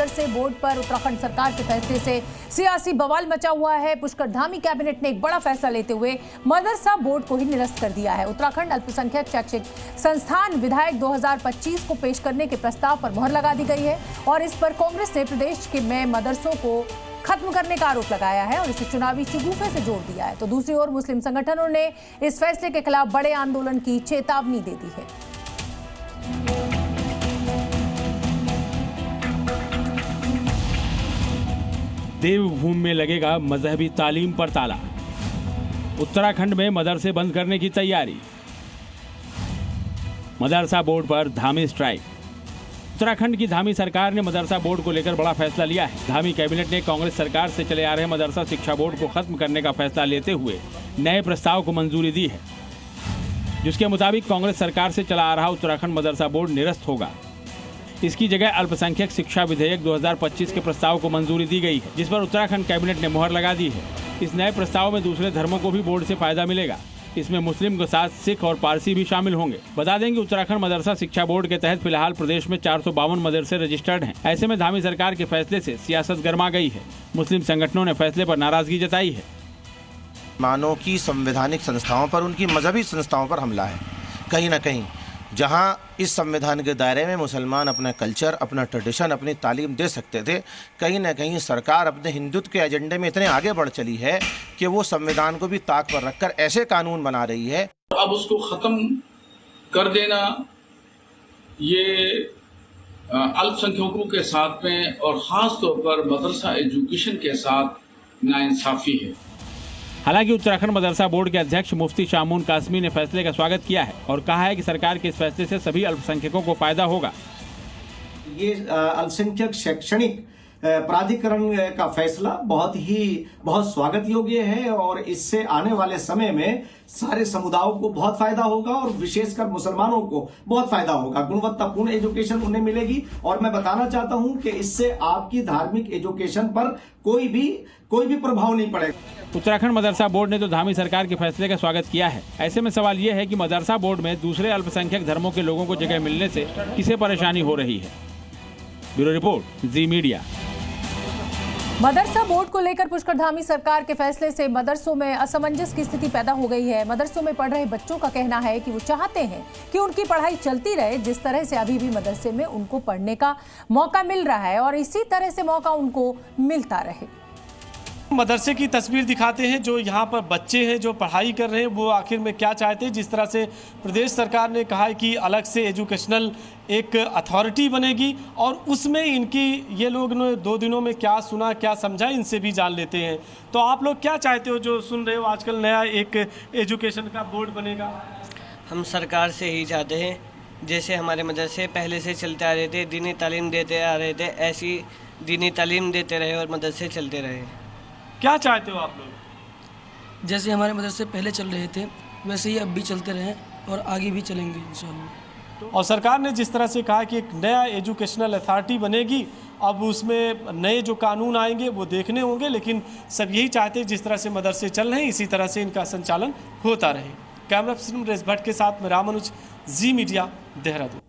मदरसे बोर्ड पर उत्तराखंड सरकार के फैसले से सियासी बवाल मचा हुआ है। पुष्कर धामी कैबिनेट ने एक बड़ा फैसला लेते हुए मदरसा बोर्ड को ही निरस्त कर दिया है। उत्तराखंड अल्पसंख्यक शैक्षिक संस्थान विधायक 2025 को पेश करने के प्रस्ताव पर मुहर लगा दी गई है और इस पर कांग्रेस ने प्रदेश के में मदरसों को खत्म करने का आरोप लगाया है और इसे चुनावी शगुफे से जोड़ दिया है। तो दूसरी ओर मुस्लिम संगठनों ने इस फैसले के खिलाफ बड़े आंदोलन की चेतावनी दे दी है। देवभूमि में लगेगा मजहबी तालीम पर ताला। उत्तराखंड में मदरसे बंद करने की तैयारी। मदरसा बोर्ड पर धामी स्ट्राइक। उत्तराखंड की धामी सरकार ने मदरसा बोर्ड को लेकर बड़ा फैसला लिया है। धामी कैबिनेट ने कांग्रेस सरकार से चले आ रहे मदरसा शिक्षा बोर्ड को खत्म करने का फैसला लेते हुए नए प्रस्ताव को मंजूरी दी है, जिसके मुताबिक कांग्रेस सरकार से चला आ रहा उत्तराखंड मदरसा बोर्ड निरस्त होगा। इसकी जगह अल्पसंख्यक शिक्षा विधेयक 2025 के प्रस्ताव को मंजूरी दी गई है, जिस पर उत्तराखंड कैबिनेट ने मुहर लगा दी है। इस नए प्रस्ताव में दूसरे धर्मों को भी बोर्ड से फायदा मिलेगा। इसमें मुस्लिम के साथ सिख और पारसी भी शामिल होंगे। बता दें कि उत्तराखंड मदरसा शिक्षा बोर्ड के तहत फिलहाल प्रदेश में 452 मदरसे रजिस्टर्ड हैं। ऐसे में धामी सरकार के फैसले से सियासत गर्मा गई है। मुस्लिम संगठनों ने फैसले पर नाराजगी जताई है। मानव की संवैधानिक संस्थाओं पर, उनकी मजहबी संस्थाओं पर हमला है। कहीं ना कहीं जहां इस संविधान के दायरे में मुसलमान अपना कल्चर, अपना ट्रेडिशन, अपनी तालीम दे सकते थे, कहीं ना कहीं सरकार अपने हिंदुत्व के एजेंडे में इतने आगे बढ़ चली है कि वो संविधान को भी ताक पर रखकर ऐसे कानून बना रही है। अब उसको ख़त्म कर देना ये अल्पसंख्यकों के साथ में और ख़ास तौर पर मदरसा एजुकेशन के साथ नाइंसाफ़ी है। हालांकि उत्तराखंड मदरसा बोर्ड के अध्यक्ष मुफ्ती शामून कासमी ने फैसले का स्वागत किया है और कहा है कि सरकार के इस फैसले से सभी अल्पसंख्यकों को फायदा होगा। ये अल्पसंख्यक शैक्षणिक प्राधिकरण का फैसला बहुत स्वागत योग्य है और इससे आने वाले समय में सारे समुदायों को बहुत फायदा होगा और विशेषकर मुसलमानों को बहुत फायदा होगा। गुणवत्तापूर्ण एजुकेशन उन्हें मिलेगी और मैं बताना चाहता हूं कि इससे आपकी धार्मिक एजुकेशन पर कोई भी प्रभाव नहीं पड़ेगा। उत्तराखंड मदरसा बोर्ड ने तो धामी सरकार के फैसले का स्वागत किया है। ऐसे में सवाल ये है कि मदरसा बोर्ड में दूसरे अल्पसंख्यक धर्मों के लोगों को जगह मिलने से किसे परेशानी हो रही है। ब्यूरो रिपोर्ट, जी मीडिया। मदरसा बोर्ड को लेकर पुष्कर धामी सरकार के फैसले से मदरसों में असमंजस की स्थिति पैदा हो गई है। मदरसों में पढ़ रहे बच्चों का कहना है कि वो चाहते हैं कि उनकी पढ़ाई चलती रहे जिस तरह से अभी भी मदरसे में उनको पढ़ने का मौका मिल रहा है और इसी तरह से मौका उनको मिलता रहे। मदरसे की तस्वीर दिखाते हैं। जो यहाँ पर बच्चे हैं जो पढ़ाई कर रहे हैं वो आखिर में क्या चाहते हैं। जिस तरह से प्रदेश सरकार ने कहा है कि अलग से एजुकेशनल एक अथॉरिटी बनेगी और उसमें इनकी ये लोग ने 2 दिनों में क्या सुना क्या समझा इनसे भी जान लेते हैं। तो आप लोग क्या चाहते हो जो सुन रहे हो आजकल नया एक एजुकेशन का बोर्ड बनेगा? हम सरकार से ही चाहते हैं जैसे हमारे मदरसे पहले से चलते आ रहे थे, दीनी तालीम देते आ रहे थे, ऐसी दीनी तालीम देते रहे और मदरसे चलते रहे। क्या चाहते हो आप लोग? जैसे हमारे मदरसे पहले चल रहे थे वैसे ही अब भी चलते रहें और आगे भी चलेंगे इंशाअल्लाह। और सरकार ने जिस तरह से कहा कि एक नया एजुकेशनल अथॉरिटी बनेगी, अब उसमें नए जो कानून आएंगे वो देखने होंगे, लेकिन सब यही चाहते हैं जिस तरह से मदरसे चल रहे हैं इसी तरह से इनका संचालन होता रहे। कैमरा पर्सन नरेश भट्ट के साथ में रामानुज, जी मीडिया, देहरादून।